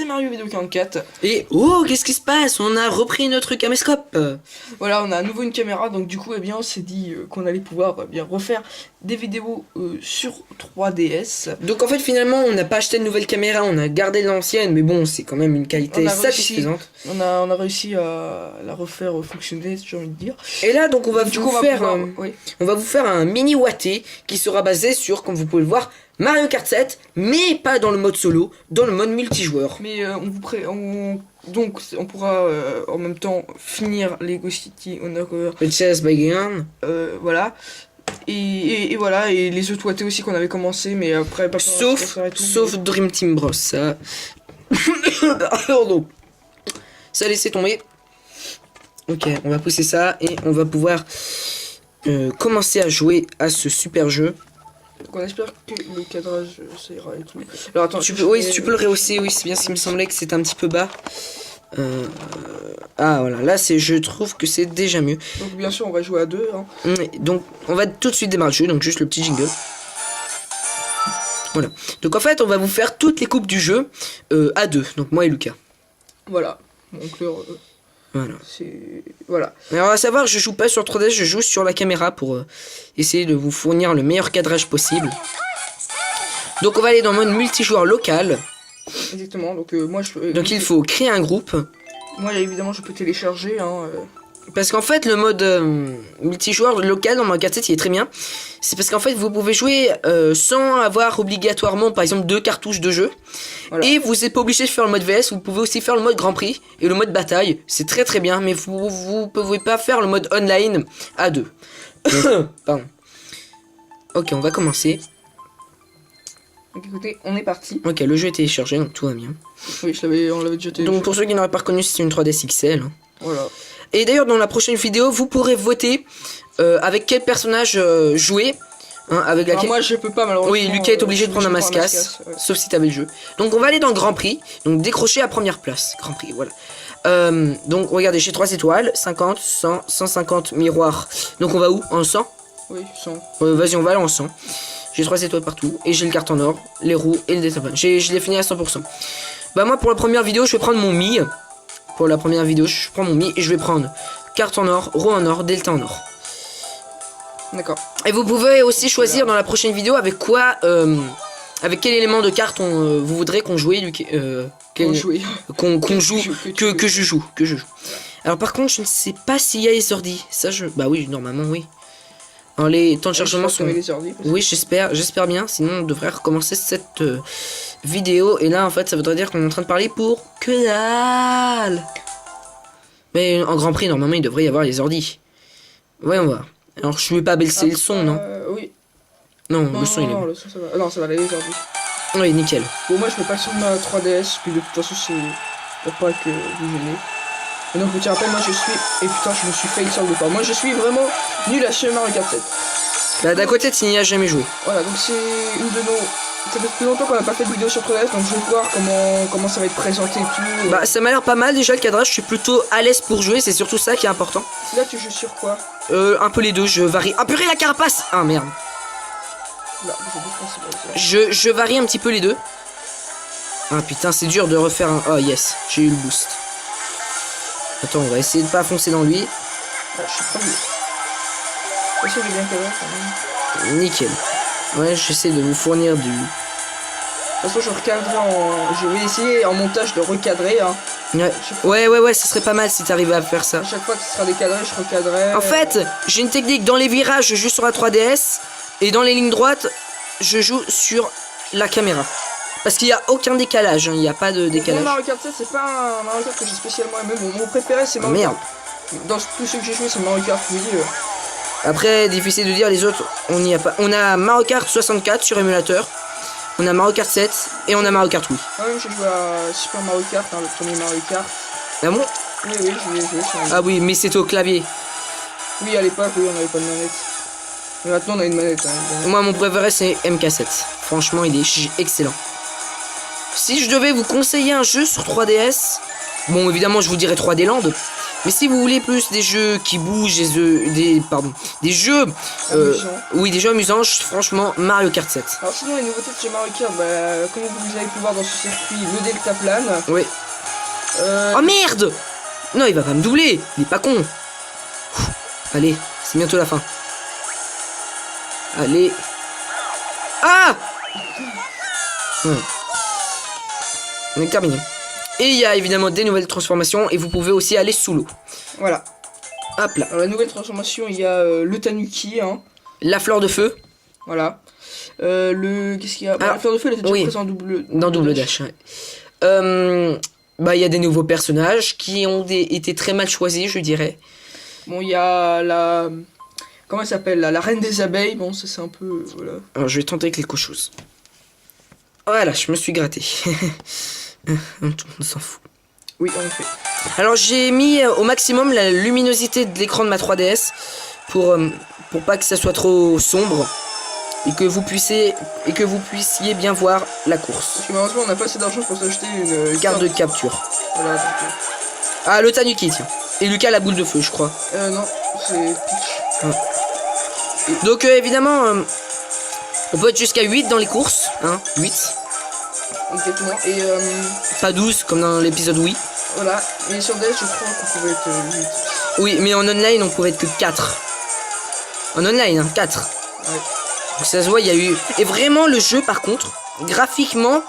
Mario Vidéo 44. Et oh, qu'est-ce qui se passe? On a repris notre caméscope. Voilà, on a à nouveau une caméra, donc du coup, eh bien, on s'est dit qu'on allait pouvoir bien refaire des vidéos sur 3DS. Donc en fait, finalement, on n'a pas acheté de nouvelle caméra, on a gardé l'ancienne, mais bon, c'est quand même une qualité satisfaisante. On a réussi à la refaire fonctionner, j'ai envie de dire. Et là, donc on va vous faire un mini watté qui sera basé sur, comme vous pouvez le voir, Mario Kart 7, mais pas dans le mode solo, dans le mode multijoueur. Mais donc on pourra en même temps finir Lego City Undercover Chess by Game. voilà. Et voilà, et les autres wattés aussi qu'on avait commencé, mais après pas sauf Dream Team Bros. Ça. Pardon. Ça a laissé tomber. Ok, on va pousser ça et on va pouvoir commencer à jouer à ce super jeu. Donc on espère que le cadrage ça ira et tout. Alors attends, tu peux le rehausser, oui, c'est bien ce qui me semblait que c'était un petit peu bas. Ah voilà, là je trouve que c'est déjà mieux. Donc bien sûr on va jouer à deux. Hein. Donc on va tout de suite démarrer le jeu, donc juste le petit jingle. Voilà. Donc en fait on va vous faire toutes les coupes du jeu à deux, donc moi et Lucas. Voilà. Donc voilà. Voilà. Alors à savoir, je joue pas sur 3DS, je joue sur la caméra pour essayer de vous fournir le meilleur cadrage possible. Donc on va aller dans le mode multijoueur local. Exactement, donc moi je peux... Donc il faut créer un groupe. Moi évidemment je peux télécharger hein, Parce qu'en fait le mode multijoueur local dans Mario Kart 7 il est très bien. C'est parce qu'en fait vous pouvez jouer sans avoir obligatoirement par exemple 2 cartouches de jeu. Voilà. Et vous n'êtes pas obligé de faire le mode VS, vous pouvez aussi faire le mode Grand Prix et le mode bataille. C'est très très bien, mais vous pouvez pas faire le mode online à 2. Pardon. Ok, on va commencer. Donc écoutez, on est parti. Ok, le jeu est téléchargé, donc tout va bien. Oui, on l'avait déjà téléchargé. Donc pour ceux qui n'auraient pas reconnu, c'est une 3DS XL. Voilà. Et d'ailleurs, dans la prochaine vidéo, vous pourrez voter avec quel personnage jouer. Hein, avec laquelle... moi je peux pas malheureusement. Oui, Lucas est obligé de prendre un mascasse, ouais. Sauf si t'avais le jeu. Donc on va aller dans le Grand Prix. Donc décrocher à première place. Grand Prix, voilà. Donc regardez, j'ai 3 étoiles, 50, 100, 150 miroirs. Donc on va où? En 100? Oui, 100. Vas-y, on va aller en 100. J'ai 3 étoiles partout. Et j'ai le carte en or, les roues et le détapan. Je l'ai fini à 100%. Bah moi pour la première vidéo, je vais prendre mon Mi. Pour la première vidéo, je prends mon Mi et je vais prendre carte en or, roue en or, delta en or. D'accord. Et vous pouvez aussi choisir dans la prochaine vidéo avec quoi, avec quel élément de carte vous voudrez qu'on joue, que je joue. Alors par contre, je ne sais pas s'il y a les ordi. Ça, bah oui, normalement oui. Alors les temps de chargement sont. Oui, j'espère bien. Sinon, on devrait recommencer cette vidéo. Et là, en fait, ça voudrait dire qu'on est en train de parler pour que dalle. Mais en Grand Prix, normalement, il devrait y avoir les ordi. Voyons voir. Alors je vais pas baisser le son, non? Oui. Non, le son il est bon. Le son, ça va. Non, ça va aller aujourd'hui. Oui, nickel. Bon, moi je mets pas sur ma 3DS, puis de toute façon c'est pour pas que vous gênez. Et donc, petit rappel, moi je suis. Et putain, je me suis fail sur le pas. Moi je suis vraiment nul à Super Mario Kart 7. Bah, d'à côté, tu n'y as jamais joué. Voilà, donc c'est une de nos. Ça fait plus longtemps qu'on n'a pas fait de vidéo sur 3DS, donc je vais voir comment ça va être présenté et tout. Bah, ça m'a l'air pas mal déjà le cadrage, je suis plutôt à l'aise pour jouer, c'est surtout ça qui est important. Là, tu joues sur quoi? Un peu les deux, je varie. Ah purée, la carapace! Ah merde. Là, je varie un petit peu les deux. Ah putain, c'est dur de refaire un. Oh yes, j'ai eu le boost. Attends, on va essayer de pas foncer dans lui. Ah, je suis premier. Je sais, j'ai bien cadré quand même. Nickel. Ouais, j'essaie de vous fournir du. De toute façon, je recadrerai je vais essayer en montage de recadrer. Hein. Ouais, ça serait pas mal si t'arrivais à faire ça. À chaque fois que ce sera décadré, je recadrerai. En fait, j'ai une technique. Dans les virages, je joue sur la 3DS. Et dans les lignes droites, je joue sur la caméra. Parce qu'il n'y a aucun décalage, hein. Il n'y a pas de décalage. Mario Kart 7, c'est pas un Mario Kart que j'ai spécialement aimé. Mon préféré, c'est Mario Kart. Dans tous ceux que j'ai joué, c'est Mario Kart, oui. Après, difficile de dire, les autres, on n'y a pas. On a Mario Kart 64 sur émulateur. On a Mario Kart 7 et on a Mario Kart Wii. Ouais, j'ai joué à Super Mario Kart, hein, le premier Mario Kart. Ah bon? Oui, je l'ai joué. Ah oui, mais c'était au clavier. Oui, à l'époque, oui, on n'avait pas de manette. Mais maintenant, on a une manette. Hein, moi, mon préféré, c'est MK7. Franchement, il est excellent. Si je devais vous conseiller un jeu sur 3DS, bon, évidemment, je vous dirais 3D Land. Mais si vous voulez plus des jeux qui bougent, des jeux oui, des jeux amusants, franchement, Mario Kart 7. Alors sinon les nouveautés de chez Mario Kart, comme vous avez pu voir dans ce circuit, le deltaplane. Oui. Oh merde! Non, il va pas me doubler, il est pas con. Allez, c'est bientôt la fin. Allez. Ah! On est terminé. Et il y a évidemment des nouvelles transformations et vous pouvez aussi aller sous l'eau. Voilà. Hop là. Alors, la nouvelle transformation, il y a le Tanuki, hein. La fleur de feu. Voilà. Qu'est-ce qu'il y a? La fleur de feu, elle était déjà présente dans double dash. Ouais. Il y a des nouveaux personnages qui ont été très mal choisis, je dirais. Bon, il y a la... Comment elle s'appelle là? La reine des abeilles. Bon, ça c'est un peu... Voilà. Alors, je vais tenter quelque chose. Voilà, je me suis gratté. On s'en fout. Oui, en effet. Alors, j'ai mis au maximum la luminosité de l'écran de ma 3DS pour pas que ça soit trop sombre et que vous puissiez bien voir la course. Parce que malheureusement, on n'a pas assez d'argent pour s'acheter une carte de capture. Voilà. Donc, Ah, le Tanuki, tiens. Et Lucas, la boule de feu, je crois. Non, c'est Peach. Ouais. Donc, évidemment, on peut être jusqu'à 8 dans les courses. Hein, 8. Exactement. Et pas 12 comme dans l'épisode Wii. Voilà. Mais sur DS, je crois qu'on pouvait être 8. Oui, mais en online, on pouvait être que 4. En online, hein, 4. Ouais. Donc ça se voit, il y a eu... Et vraiment, le jeu, par contre, graphiquement,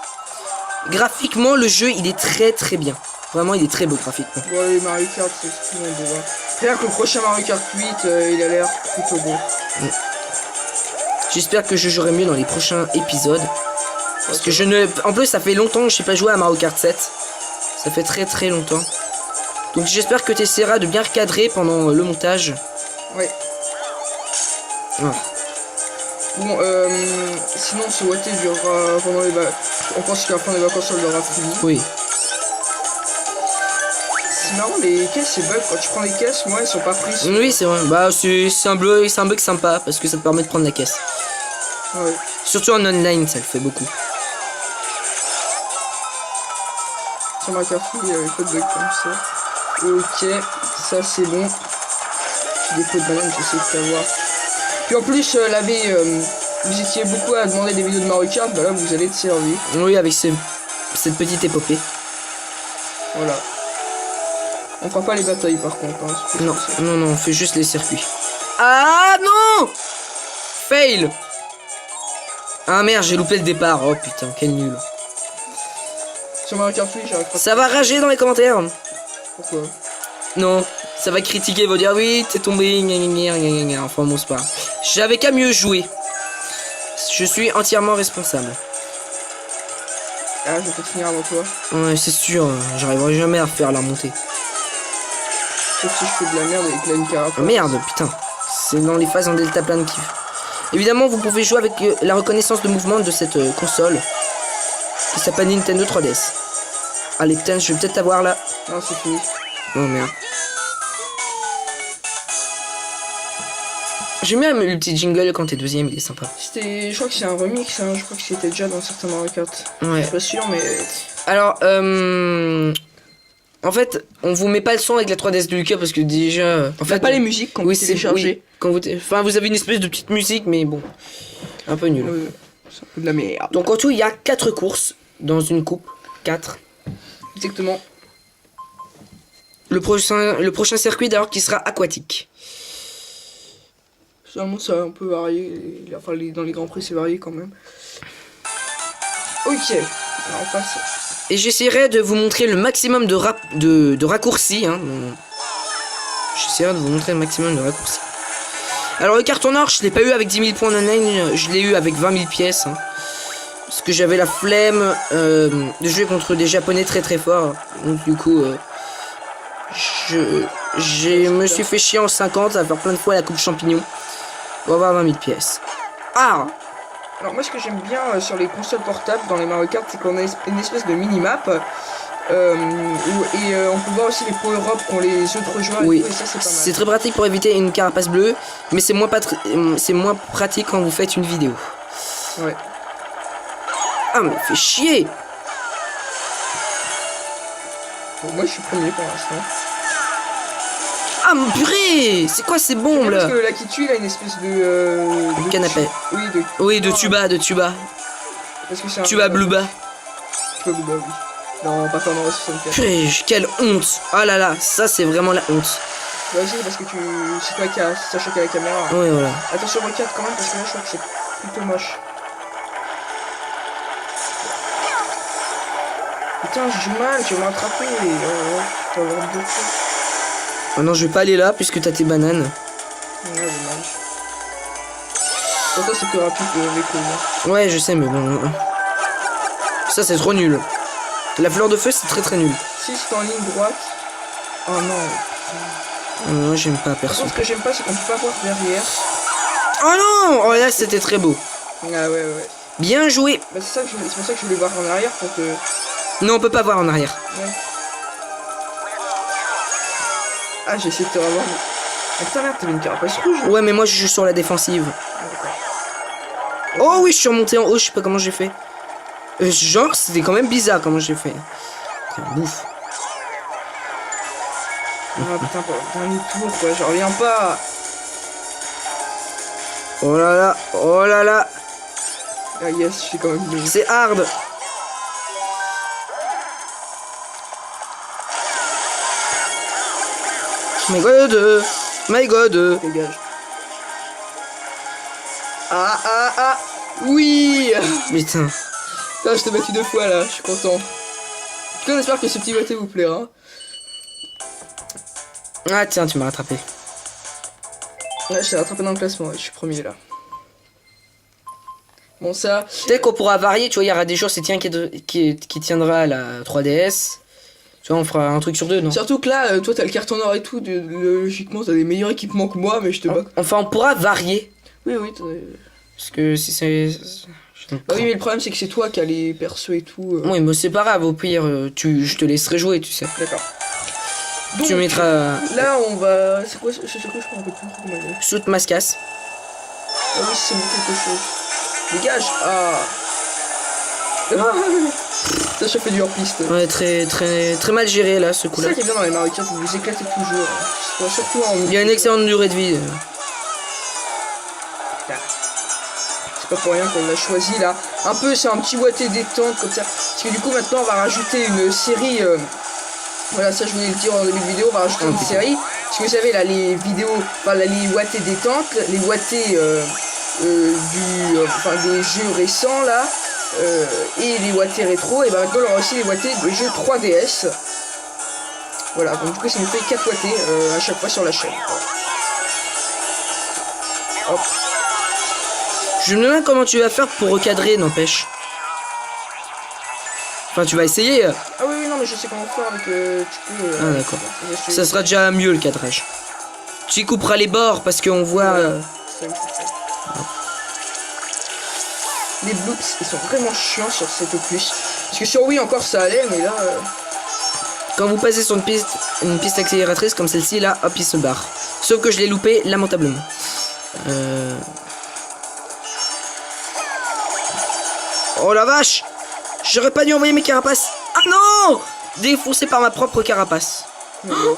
le jeu, il est très très bien. Vraiment, il est très beau graphiquement. Bon, les Mario Kart, c'est ce qu'on voit. C'est-à-dire que le prochain Mario Kart 8, il a l'air plutôt beau. J'espère que je jouerai mieux dans les prochains épisodes. Parce que je ne... En plus, ça fait longtemps que je n'ai pas joué à Mario Kart 7. Ça fait très très longtemps. Donc j'espère que tu essaieras de bien recadrer pendant le montage. Ouais. Ah. Bon, sinon ce OT durera pendant les vacances. On pense qu'à la fin des vacances, ça aura fini. Oui. C'est marrant, les caisses, c'est bug. Quand tu prends les caisses, moi, elles sont pas prises. Oui, c'est vrai. Bah, c'est un bug sympa parce que ça te permet de prendre la caisse. Ouais. Surtout en online, ça le fait beaucoup. Sur ma carte, il y avait pas de bug comme ça. Ok, ça c'est bon. Des pots de banane, j'essaie de savoir. Puis en plus, vous étiez beaucoup à demander des vidéos de Mario Kart, bah là vous allez être servi. Oui, avec cette petite épopée. Voilà. On fera pas les batailles par contre. Hein, non, on fait juste les circuits. Ah non! Fail! Ah merde, j'ai loupé le départ. Oh putain, quel nul. Sur Mario Kart 8, j'arrive pas. Ça va rager dans les commentaires. Pourquoi? Non, ça va critiquer, va dire oui, t'es tombé, enfin bon, c'est pas grave. J'avais qu'à mieux jouer. Je suis entièrement responsable. Ah, je vais peut-être finir avant toi. Ouais, c'est sûr, j'arriverai jamais à faire la montée. Sauf si je fais de la merde avec la Nicara. Oh, merde, putain. C'est dans les phases en deltaplane qui... Évidemment, vous pouvez jouer avec la reconnaissance de mouvement de cette console. Qui s'appelle Nintendo 3DS. Allez, putain, je vais peut-être avoir là. Non, c'est fini. Oh merde. J'aime bien le petit jingle quand t'es deuxième, il est sympa. Je crois que c'est un remix, hein. Je crois que c'était déjà dans certains Mario Kart. Ouais. Je suis pas sûr, mais... Alors, en fait, on vous met pas le son avec la 3DS de Lucas parce que déjà... En fait, pas les musiques quand vous téléchargez. Oui, quand vous avez une espèce de petite musique, mais bon, un peu nul. C'est un peu de la merde. Donc en tout, il y a 4 courses dans une coupe. 4. Exactement. Le prochain circuit d'ailleurs qui sera aquatique. Seulement ça a un peu varié. Enfin, dans les grands prix, c'est varié quand même. Ok. Alors, on passe. Et j'essaierai de vous montrer le maximum de raccourcis. Hein. J'essaierai de vous montrer le maximum de raccourcis. Alors le carton or, je l'ai pas eu avec 10 000 points online, je l'ai eu avec 20 000 pièces. Hein. Parce que j'avais la flemme de jouer contre des japonais très très forts. Donc du coup, je me suis fait chier en 50 à faire plein de fois la coupe champignon. Pour avoir 20 000 pièces. Ah! Alors moi ce que j'aime bien sur les consoles portables dans les Mario Kart, c'est qu'on a une espèce de mini-map. Et on peut voir aussi les power-up qu'ont les autres joueurs. Oui, et ça c'est pas mal. C'est très pratique pour éviter une carapace bleue, mais c'est moins pratique quand vous faites une vidéo. Ouais. Ah mais fait chier. Bon, moi je suis premier pour l'instant. Ah mon purée! C'est quoi ces bombes là? Parce que la Kitu, il a une espèce de canapé. Oui, de tuba. Parce que c'est un tuba bluba. Tuba bluba, oui. Non, pas pendant 64. Purée, quelle honte! Ah là là, ça c'est vraiment la honte. Vas-y, parce que c'est toi qui as choqué la caméra. Oui, voilà. Attention, regarde quand même, parce que là, je crois que c'est plutôt moche. Putain, je joue mal, tu vas m'attraper. Oh, oh non, je vais pas aller là puisque t'as tes bananes. Ouais, dommage. Pourtant, c'est plus rapide que les couilles. Ouais, je sais, mais bon. Ça, c'est trop nul. La fleur de feu, c'est très nul. Si c'est en ligne droite. Oh non. Non, j'aime pas perso. Ce que j'aime pas, c'est qu'on peut pas voir derrière. Oh non! Oh là, c'était très beau. Ah ouais. Bien joué. Bah, c'est pour ça que je voulais voir en arrière pour que. Non, on peut pas voir en arrière. Ouais. Ah, j'ai essayé de te revoir. Mais putain, merde, t'avais une carapace rouge. Ouais, mais moi, je suis sur la défensive. Oh oui, je suis remonté en haut, je sais pas comment j'ai fait. Genre, c'était quand même bizarre comment j'ai fait. Bouffe. Ah putain, pour le dernier tour, quoi, je reviens pas. Oh là là. Ah yes, je suis quand même bien. C'est hard. My god. Dégage. Ah. Oui. Putain. Putain, je t'ai battu 2 fois là, je suis content. En tout cas, j'espère que ce petit boîtier vous plaira. Ah tiens, tu m'as rattrapé. Ouais, je t'ai rattrapé dans le classement, ouais, je suis premier là. Bon, ça. Peut-être qu'on pourra varier, tu vois, il y aura des jours, c'est tiens qui tiendra à la 3DS. Tu vois, on fera un truc sur 2, non? Surtout que là, toi t'as le carton or et tout, logiquement t'as des meilleurs équipements que moi, mais je te bats. Enfin, on pourra varier. Oui. Parce que si c'est. Bah oui, mais le problème c'est que c'est toi qui as les persos et tout. Oui, mais c'est pas grave, au pire, je te laisserai jouer, tu sais. D'accord. Donc, tu mettras. Là, on va. C'est quoi je crois un peu plus comment il est. Saute mascasse. Ah oui, c'est bon quelque chose. Dégage. Ah. Ça, je fais du hors-piste. Ouais, très mal géré là, ce coup-là. C'est ça qui est bien dans les Mario Kart, vous éclatez toujours. Surtout en. Il y a une excellente durée de vie. C'est pas pour rien qu'on l'a choisi là. Un peu, c'est un petit boîtier détente comme ça. Parce que du coup, maintenant, on va rajouter une série. Voilà, ça je voulais le dire en début de vidéo. On va rajouter une série. Parce que vous savez, là, les vidéos. Enfin, là, les boîtiers détente, les boîtiers des jeux récents là. Et les boîtiers rétro. Et bah maintenant, on aura aussi les boîtiers de jeux 3DS. Voilà, donc du coup, ça nous fait 4 boîtiers à chaque fois sur la chaîne. Hop. Je me demande comment tu vas faire pour recadrer, n'empêche. Enfin, tu vas essayer. Ah oui, non, mais je sais comment faire avec ah d'accord. Ça sera déjà mieux le cadrage. Tu couperas les bords parce qu'on voit. Les bloops, ils sont vraiment chiants sur cet opus. Parce que sur Wii encore ça allait, mais là. Quand vous passez sur une piste accélératrice comme celle-ci, là, hop, il se barre. Sauf que je l'ai loupé lamentablement. Oh la vache! J'aurais pas dû envoyer mes carapaces. Ah non! Défoncé par ma propre carapace.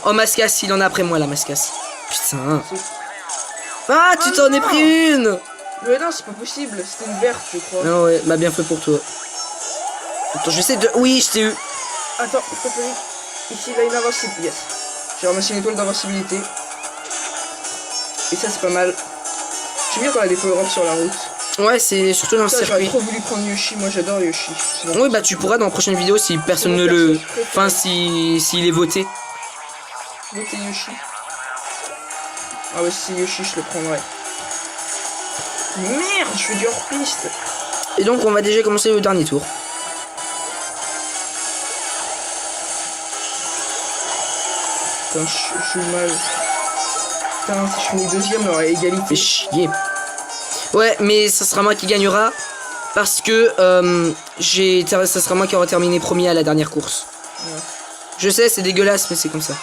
Oh, Mascasse, il en a après moi, la Mascasse. Putain. Ah, tu t'en es pris une! Mais non, c'est pas possible. C'était une verte, je crois. Non, ouais, bah bien fait pour toi. Attends, je vais essayer de... Oui, je t'ai eu. Attends, s'il te plaît. Ici, là, une invincibilité. Yes. J'ai ramassé une étoile d'invincibilité. Et ça, c'est pas mal. J'aime bien quand il y a des power-ups sur la route. Ouais, c'est surtout dans le circuit. J'aurais trop voulu prendre Yoshi, moi j'adore Yoshi. Oui, bah tu pourras dans la prochaine vidéo si personne ne le... Enfin, s'il est voté. Voter Yoshi. Ah ouais, si c'est Yoshi, je le prendrai. Merde, je fais du hors-piste. Et donc, on va déjà commencer le dernier tour. Putain, je joue mal. Putain, si je finis deuxième, on aurait égalité. Fais chier. Ouais, mais ça sera moi qui gagnera. Parce que ça sera moi qui aura terminé premier à la dernière course. Ouais. Je sais, c'est dégueulasse, mais c'est comme ça.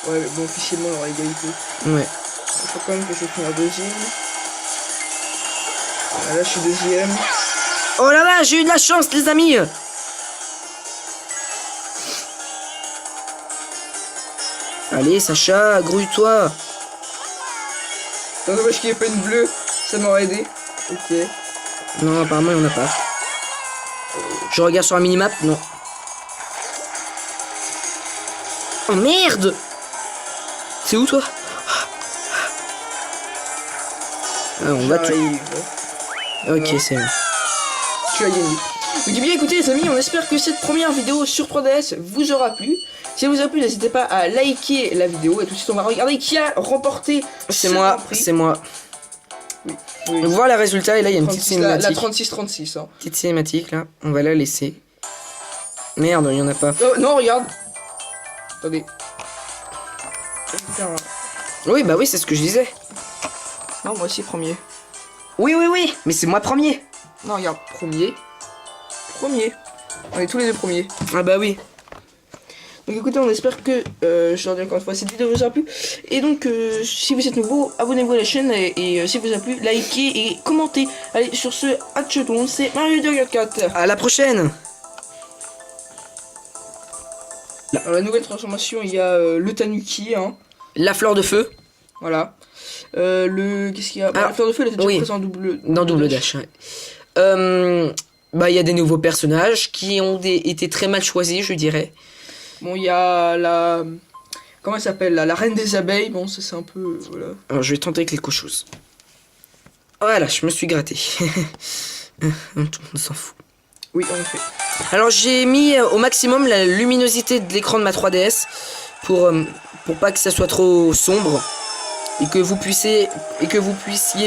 Ouais, mais bon, officiellement, on aura égalité. Ouais. Il faut quand même que je finisse deuxième. Ah, là, je suis deuxième. Oh là là, j'ai eu de la chance, les amis. Allez, Sacha, grouille-toi. C'est dommage qu'il n'y ait pas une bleue, ça m'aurait aidé. Ok. Non, apparemment, il n'y en a pas. Je regarde sur la minimap, non. Oh merde! C'est où, toi? Ah, on va tout. Ok, c'est bon. Tu as gagné. Donc, bien écoutez les amis, on espère que cette première vidéo sur 3DS vous aura plu. Si elle vous a plu, n'hésitez pas à liker la vidéo. Et tout de suite, on va regarder qui a remporté. C'est moi, c'est moi. Oui, oui. On voit les résultats et là, il y a une petite cinématique. La 36-36. Hein. Petite cinématique, là. On va la laisser. Merde, il n'y en a pas. Oh, non, regarde. Attendez. Oui, bah oui, c'est ce que je disais. Non, moi aussi, premier. Oui, mais c'est moi premier. Non, regarde, premier. Premier. On est tous les deux premiers. Ah bah oui. Donc écoutez, on espère que, je leur dis encore une fois, cette vidéo vous a plu. Et donc, si vous êtes nouveau, abonnez-vous à la chaîne. Et si vous a plu, likez et commentez. Allez, sur ce, à tout le monde, c'est Mario244. À la prochaine. Dans la nouvelle transformation, il y a le Tanuki. Hein. La fleur de feu. Voilà. Qu'est-ce qu'il y a La fleur de feu, elle était déjà présente dans double dash. Ouais. Bah, il y a des nouveaux personnages qui ont été très mal choisis, je dirais. Bon, il y a la... Comment elle s'appelle la reine des abeilles. Bon, ça c'est un peu... Voilà. Alors, je vais tenter quelque chose. Voilà, je me suis gratté. Tout le monde s'en fout. Oui, en effet. Alors, j'ai mis au maximum la luminosité de l'écran de ma 3DS pour pas que ça soit trop sombre et que vous puissiez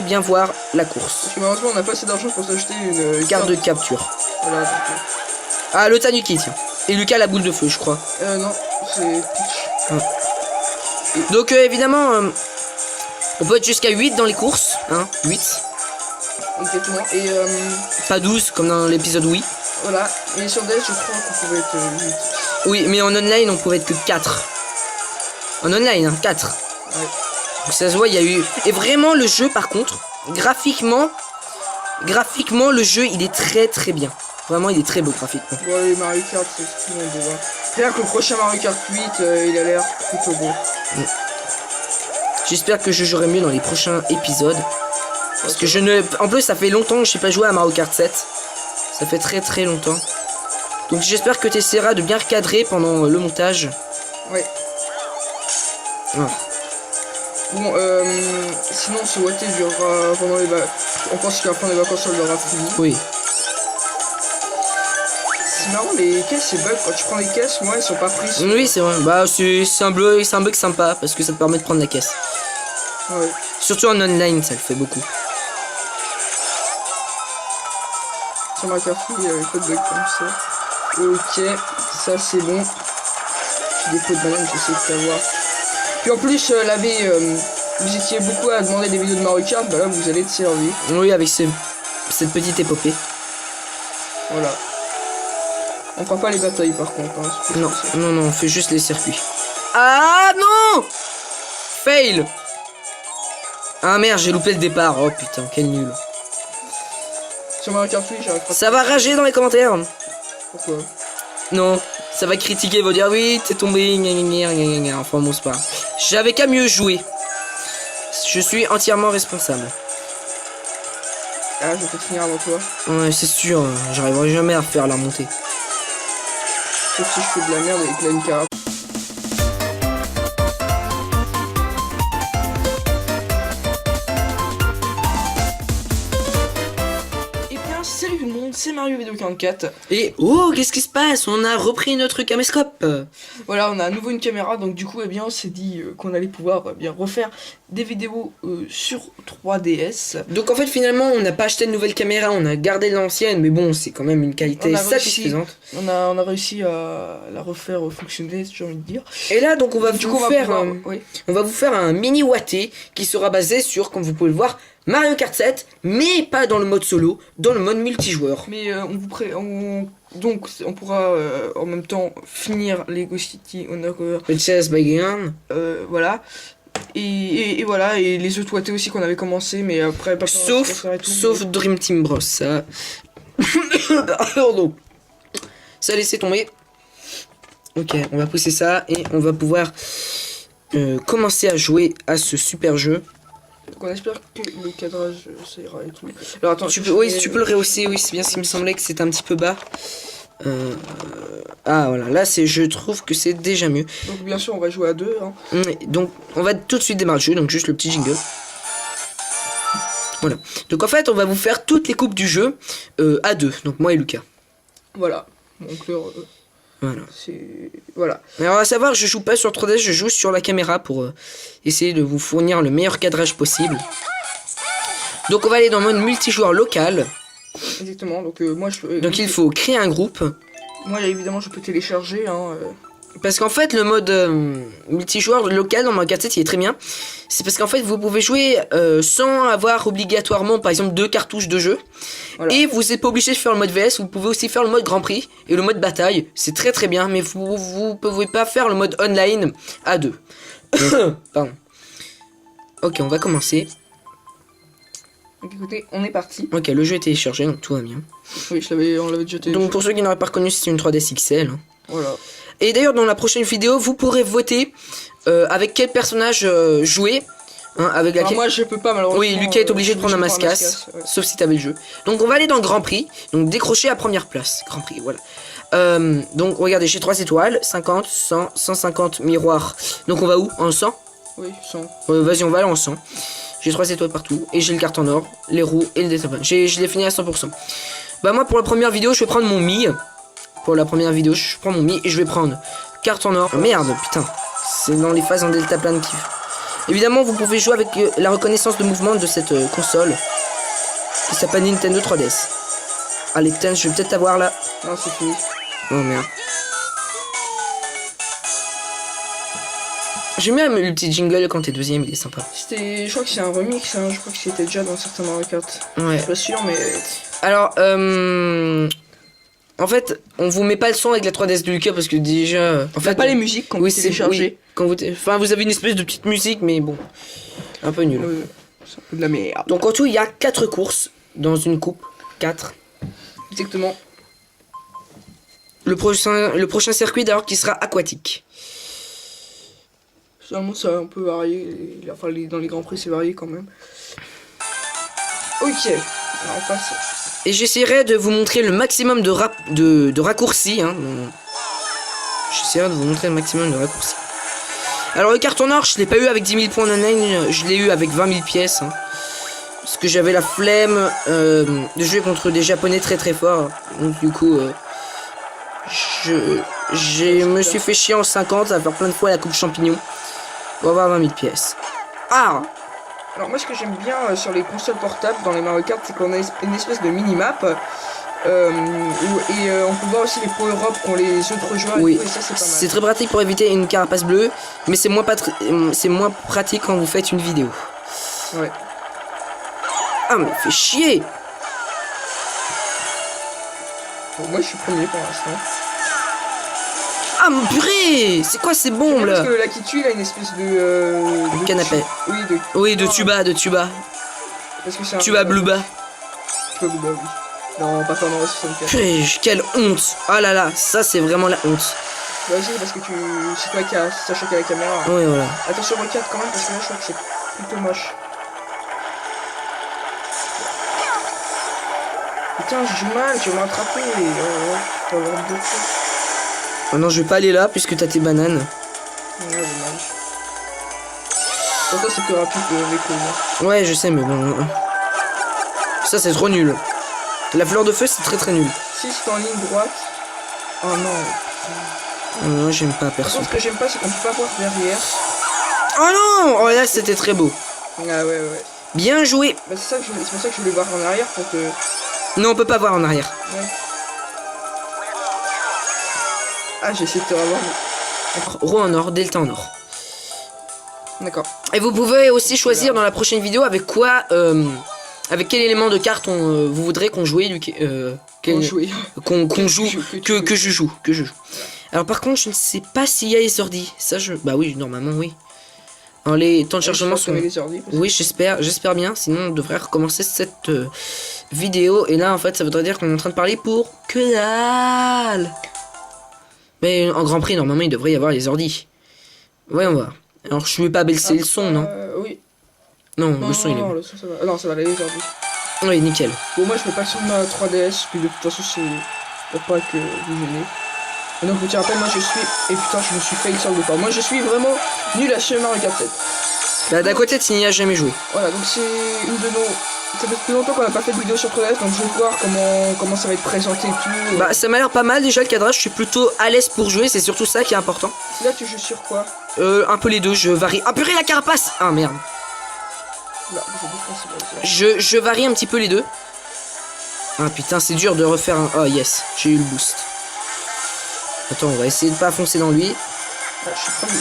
bien voir la course. Parce que malheureusement, on n'a pas assez d'argent pour s'acheter une carte de capture. Voilà. Donc, ah, le Tanuki, tiens. Et Lucas, la boule de feu, je crois. Non, c'est Peach. Ah. Donc, évidemment, on peut être jusqu'à 8 dans les courses. Hein, 8. Exactement. Et pas 12 comme dans l'épisode Wii. Voilà. Mais sur DS, je crois qu'on pouvait être 8. Oui, mais en online, on pouvait être que 4. En online, hein, 4. Ouais. Donc ça se voit, il y a eu... Et vraiment, le jeu, par contre, graphiquement, le jeu, il est très très bien. Vraiment, il est très beau graphiquement. Bon, les Mario Kart, c'est ce tout le monde voit. C'est-à-dire que le prochain Mario Kart 8, il a l'air plutôt beau. J'espère que je jouerai mieux dans les prochains épisodes. Parce que je ne... En plus, ça fait longtemps que je n'ai pas joué à Mario Kart 7. Ça fait très très longtemps. Donc j'espère que tu essaieras de bien recadrer pendant le montage. Ouais. Ah. Bon, sinon ce watté durera pendant les vacances. On pense qu'à la fin des vacances, ça l'aura fini. Oui. C'est marrant, les caisses, c'est bug. Quand tu prends les caisses, moi, elles sont pas prises. Oui, c'est vrai. Bah, c'est un bug sympa parce que ça te permet de prendre la caisse. Ouais. Surtout en online, ça le fait beaucoup. Sur ma carte, il y avait pas de bug comme ça. Ok, ça c'est bon. J'ai des pots de banane, j'essaie de savoir. Puis en plus, vous étiez beaucoup à demander des vidéos de Mario Kart, bah là vous allez être servi. Oui, avec cette petite épopée. Voilà. On fera pas les batailles par contre. Hein, non, on fait juste les circuits. Ah non! Fail! Ah merde, j'ai loupé le départ. Oh putain, quel nul. Sur Mario Kart 8, j'arrive pas. Ça va rager dans les commentaires. Pourquoi? Non, ça va critiquer, va dire oui, t'es tombé, enfin bon, c'est pas. J'avais qu'à mieux jouer. Je suis entièrement responsable. Ah, je vais peut-être finir avant toi. Ouais, c'est sûr, j'arriverai jamais à faire la montée. Sauf si je fais de la merde avec la Nicara. Salut tout le monde, c'est Mario244. Et oh, qu'est-ce qui se passe? On a repris notre caméscope. Voilà, on a à nouveau une caméra, donc du coup, eh bien, on s'est dit qu'on allait pouvoir bien refaire des vidéos sur 3DS. Donc en fait, finalement, on n'a pas acheté de nouvelle caméra, on a gardé l'ancienne, mais bon, c'est quand même une qualité satisfaisante. On a réussi à la refaire fonctionner, j'ai envie de dire. Et là, donc on va on va vous faire un mini watté qui sera basé sur, comme vous pouvez le voir, Mario Kart 7, mais pas dans le mode solo, dans le mode multijoueur. Mais donc on pourra en même temps finir Lego City Undercover Chess by Game. Voilà. Et voilà, et les autres wattés aussi qu'on avait commencé, mais après pas sauf Dream Team Bros. Ça. Pardon. Ça a laissé tomber. Ok, on va pousser ça et on va pouvoir commencer à jouer à ce super jeu. Donc on espère que le cadrage ça ira et tout. Alors attends, Tu peux, oui, tu peux le rehausser, oui, c'est bien ce qui me semblait que c'était un petit peu bas. Ah voilà, là c'est, je trouve que c'est déjà mieux. Donc bien sûr on va jouer à deux. Hein. Donc on va tout de suite démarrer le jeu, donc juste le petit jingle. Voilà. Donc en fait on va vous faire toutes les coupes du jeu à deux, donc moi et Lucas. Voilà. Donc là, voilà. C'est... Voilà. Alors à savoir, je joue pas sur 3DS, je joue sur la caméra pour essayer de vous fournir le meilleur cadrage possible. Donc on va aller dans le mode multijoueur local. Exactement, donc moi je peux... Donc il faut créer un groupe. Moi évidemment je peux télécharger. Hein, Parce qu'en fait le mode multijoueur local dans Mario Kart 7 il est très bien. C'est parce qu'en fait vous pouvez jouer sans avoir obligatoirement par exemple 2 cartouches de jeu. Voilà. Et vous n'êtes pas obligé de faire le mode VS, vous pouvez aussi faire le mode Grand Prix et le mode bataille. C'est très très bien, mais vous pouvez pas faire le mode online à deux. Pardon. Ok, on va commencer. Donc écoutez, on est parti. Ok, le jeu est téléchargé, donc tout va bien. Oui, on l'avait déjà téléchargé. Donc pour ceux qui n'auraient pas reconnu, c'est une 3DS XL. Voilà. Et d'ailleurs, dans la prochaine vidéo, vous pourrez voter avec quel personnage jouer. Hein, avec laquelle... moi je peux pas malheureusement. Oui, Lucas est obligé de prendre un mascasse, ouais. Sauf si t'avais le jeu. Donc on va aller dans le Grand Prix. Donc décrocher à première place. Grand Prix, voilà. Donc regardez, j'ai 3 étoiles, 50, 100, 150 miroirs. Donc on va où? En 100? Oui, 100. Vas-y, on va aller en 100. J'ai 3 étoiles partout. Et j'ai le carte en or, les roues et le détapage. Je l'ai fini à 100%. Bah moi pour la première vidéo, je vais prendre mon Mi. Pour la première vidéo, je prends mon Mi et je vais prendre carte en or. Oh, merde, putain. C'est dans les phases en deltaplane qui... Évidemment, vous pouvez jouer avec la reconnaissance de mouvement de cette console qui s'appelle Nintendo 3DS. Allez, putain, je vais peut-être t'avoir là. Non, c'est fini. Oh merde. J'aime bien le petit jingle quand t'es deuxième, il est sympa. Je crois que c'est un remix, hein. Je crois que c'était déjà dans certains Mario Kart. Ouais. Je suis pas sûr, mais... Alors, en fait, on vous met pas le son avec la 3DS de Lucas parce que déjà... En fait, pas les musiques quand vous téléchargez. Oui, quand vous enfin, vous avez une espèce de petite musique, mais bon, un peu nul. C'est un peu de la merde. Donc en tout, il y a 4 courses dans une coupe. 4. Exactement. Le prochain circuit d'ailleurs qui sera aquatique. Finalement, ça a un peu varié. Enfin, dans les Grands Prix, c'est varié quand même. Ok, alors on passe. Et j'essaierai de vous montrer le maximum de raccourcis. Hein. J'essaierai de vous montrer le maximum de raccourcis. Alors le carton or, je l'ai pas eu avec 10 000 points online, je l'ai eu avec 20 000 pièces. Hein. Parce que j'avais la flemme de jouer contre des japonais très très forts. Donc du coup, je me suis fait chier en 50 à faire plein de fois la coupe champignon. Pour avoir 20 000 pièces. Ah! Alors moi ce que j'aime bien sur les consoles portables dans les Mario Kart, c'est qu'on a une espèce de mini-map. Et on peut voir aussi les power-up qu'ont les autres joueurs. Oui, et ça c'est pas mal. C'est très pratique pour éviter une carapace bleue, mais c'est moins pratique quand vous faites une vidéo. Ouais. Ah mais fait chier. Bon, moi je suis premier pour l'instant. Ah mon purée. C'est quoi ces bombes là? Parce que le Lucky Tui il a une espèce de canapé. Oui, de tuba. Parce que c'est un tuba bluba. Tuba bluba, oui. Non, pas Fernand 64. Purée, quelle honte. Ah là là, ça c'est vraiment la honte. Bah c'est parce que c'est toi qui as choqué la caméra. Oui, voilà. Attention au 4 quand même, parce que là je crois que c'est plutôt moche. Putain, je joue mal, tu vas m'attraper. Oh non, je vais pas aller là puisque t'as tes bananes. Ouais, dommage. Pourtant c'est plus rapide que avec le... Ouais, je sais, mais bon. Ça c'est trop nul. La fleur de feu c'est très très nul. Si c'est en ligne droite. Oh non. Oh non, j'aime pas perso. Par contre, ce que j'aime pas, c'est qu'on peut pas voir derrière. Oh non! Oh là, c'était très beau. Ah ouais. Bien joué. Bah c'est pour ça que je voulais voir en arrière pour que... Non, on peut pas voir en arrière. Ouais. Ah, j'ai essayé de te revoir. Roue en or, delta en or. D'accord. Et vous pouvez aussi choisir dans la prochaine vidéo avec quoi... avec quel élément de carte vous voudrez qu'on joue, qu'on joue, que je joue. Alors par contre, je ne sais pas s'il y a les ordi. Ça, bah oui, normalement, oui. Alors, les temps de chargement sont... Oui, j'espère bien. Sinon, on devrait recommencer cette vidéo. Et là, en fait, ça voudrait dire qu'on est en train de parler pour que dalle. Mais en Grand Prix, normalement, il devrait y avoir les ordi. Voyons voir. Alors je vais pas baisser le son, non? Oui. Non, le son il est bon. Le son ça va. Ah non, ça va aller aujourd'hui. Oui, nickel. Bon, moi je fais pas le son de ma 3DS, puis de toute façon c'est pour pas que vous gênez. Et donc, petit rappel, moi je suis. Et putain, je me suis fail sur le départ. Moi je suis vraiment nul à Super Mario Kart 7. Bah, d'à côté, tu n'y as jamais joué. Voilà, donc c'est une de nos. Ça fait plus longtemps qu'on n'a pas fait de vidéo sur 3DS, donc je vais voir comment ça va être présenté et tout. Bah, ça m'a l'air pas mal déjà le cadrage. Je suis plutôt à l'aise pour jouer, c'est surtout ça qui est important. Là, tu joues sur quoi? Un peu les deux, je varie. Ah, purée, la carapace! Ah, merde. Là, Je varie un petit peu les deux. Ah, putain, c'est dur de refaire un. Oh, yes, j'ai eu le boost. Attends, on va essayer de pas foncer dans lui. Ah, je suis premier.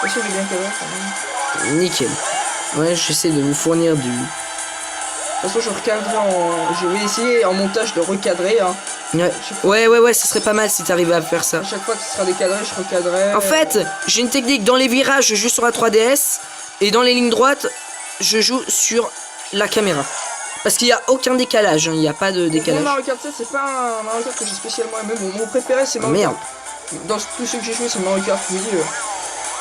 Bien sûr, j'ai bien cadré quand même. Nickel. Ouais, j'essaie de vous fournir du. De toute façon, je recadrerai en. Je vais essayer en montage de recadrer. Hein. Ouais, ça serait pas mal si t'arrivais à faire ça. À chaque fois que ce sera décadré, je recadrerai. En fait, j'ai une technique dans les virages, je joue sur la 3DS. Et dans les lignes droites, je joue sur la caméra. Parce qu'il n'y a aucun décalage, hein, il n'y a pas de décalage. Mario Kart 7, c'est pas un Mario Kart que j'ai spécialement aimé. Mon préféré, c'est Mario Kart. Dans tous ceux que j'ai joué, c'est Mario Kart, oui.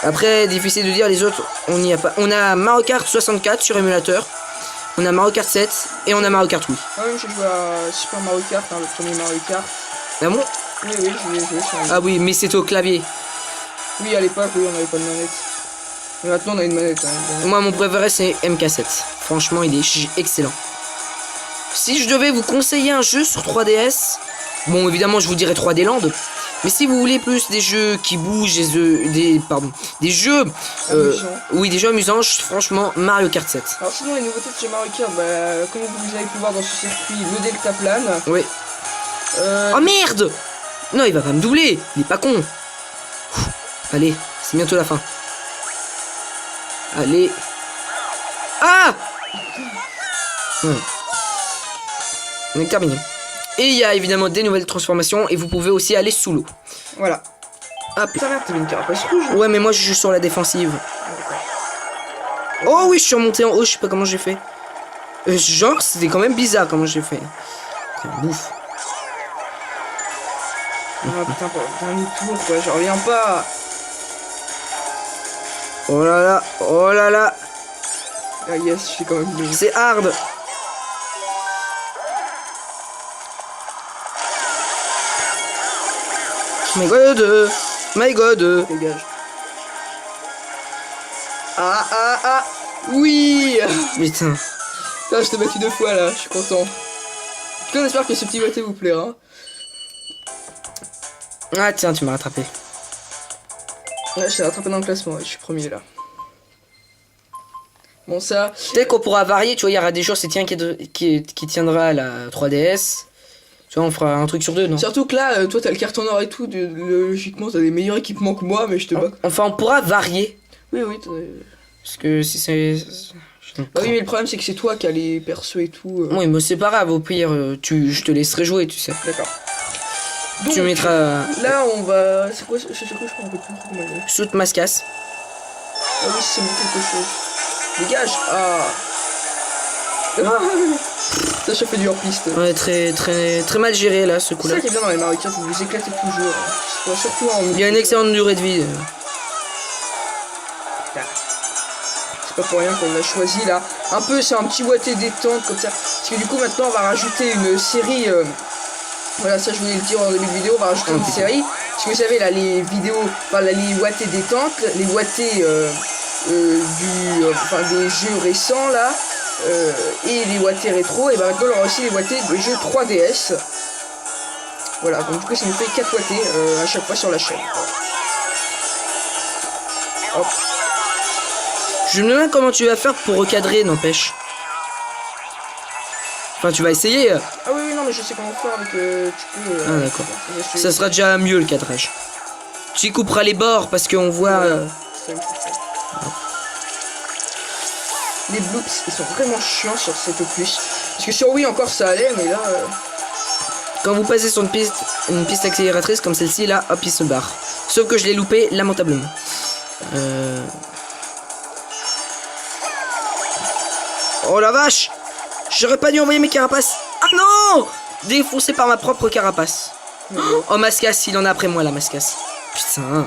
Après, difficile de dire, les autres, on n'y a pas. On a Mario Kart 64 sur émulateur. On a Mario Kart 7 et on a Mario Kart Wii. Ouais, j'ai joué à Super Mario Kart, hein, le premier Mario Kart. Ah bon? Oui, je l'ai joué sur Ah oui, mais c'était au clavier. Oui, à l'époque, oui, on n'avait pas de manette. Mais maintenant, on a une manette. Hein, moi, mon préféré, c'est MK7. Franchement, il est excellent. Si je devais vous conseiller un jeu sur 3DS, bon, évidemment, je vous dirais 3D Land. Mais si vous voulez plus des jeux qui bougent, des jeux oui, des jeux amusants, franchement, Mario Kart 7. Alors sinon, les nouveautés de chez Mario Kart, comme vous avez pu voir dans ce circuit, le deltaplane. Oui. Oh merde! Non, il va pas me doubler, il est pas con. Allez, c'est bientôt la fin. Allez. Ah! On est terminé. Et il y a évidemment des nouvelles transformations et vous pouvez aussi aller sous l'eau. Voilà. Ah putain, merde, t'avais une carapace rouge. Ouais, mais moi je joue sur la défensive. Oh oui, je suis remonté en haut, je sais pas comment j'ai fait. Genre, c'était quand même bizarre comment j'ai fait. Bouffe. Ah putain, pour le dernier tour, quoi, je reviens pas. Oh là là, oh là là. Ah yes, je suis quand même bien. C'est hard. My god. Dégage. Ah. Oui. Putain. Là, je t'ai battu 2 fois là, je suis content. En tout cas, j'espère que ce petit boîtier vous plaira. Ah tiens, tu m'as rattrapé. Ouais, je t'ai rattrapé dans le classement, ouais, je suis premier là. Bon ça... Peut-être qu'on pourra varier, tu vois, il y aura des jours c'est tiens qui tiendra à la 3DS. Tu vois, on fera un truc sur deux, non? Surtout que là, toi t'as le carton or et tout, logiquement t'as des meilleurs équipements que moi, mais je te bats. Enfin, on pourra varier. Oui, parce que si c'est... Bah oui, mais le problème c'est que c'est toi qui as les persos et tout. Oui, mais c'est pas grave, au pire, je te laisserai jouer, tu sais. D'accord. Donc, tu mettras... Là, on va... C'est quoi, je crois un peu plus comment aller. Saute Mascasse. Ah oui, c'est bon quelque chose. Dégage. Ah. Ça, je fais du hors-piste. Ouais, très mal géré, là, ce coup-là. C'est ça qui est bien dans les Mario Kart, vous vous éclatez toujours. Hein. Surtout en... Il y a une excellente durée de vie. C'est pas pour rien qu'on l'a choisi, là. Un peu, c'est un petit boîtier détente, comme ça. Parce que du coup, maintenant, on va rajouter une série... Voilà, ça je voulais le dire en début de vidéo, on va rajouter une série. Parce que vous savez, là, les vidéos, enfin, là, les wattés détente, les wattés des jeux récents, là, et les wattés rétro, et bah maintenant, on aura aussi les wattés des jeux 3DS. Voilà, donc du coup, ça nous fait 4 wattés à chaque fois sur la chaîne. Hop. Je me demande comment tu vas faire pour recadrer, n'empêche. Enfin, tu vas essayer. Ah oui, non, mais je sais comment faire avec... ah d'accord. Ça sera déjà mieux le cadrage. Tu couperas les bords parce qu'on voit... Les bloops, ils sont vraiment chiants sur cette opus. Parce que sur Wii encore ça allait, mais là... Quand vous passez sur une piste accélératrice comme celle-ci, là, hop, il se barre. Sauf que je l'ai loupé lamentablement. Oh la vache! J'aurais pas dû envoyer mes carapaces. Ah non! Défoncé par ma propre carapace. Oh, Mascasse, il en a après moi, la Mascasse. Putain.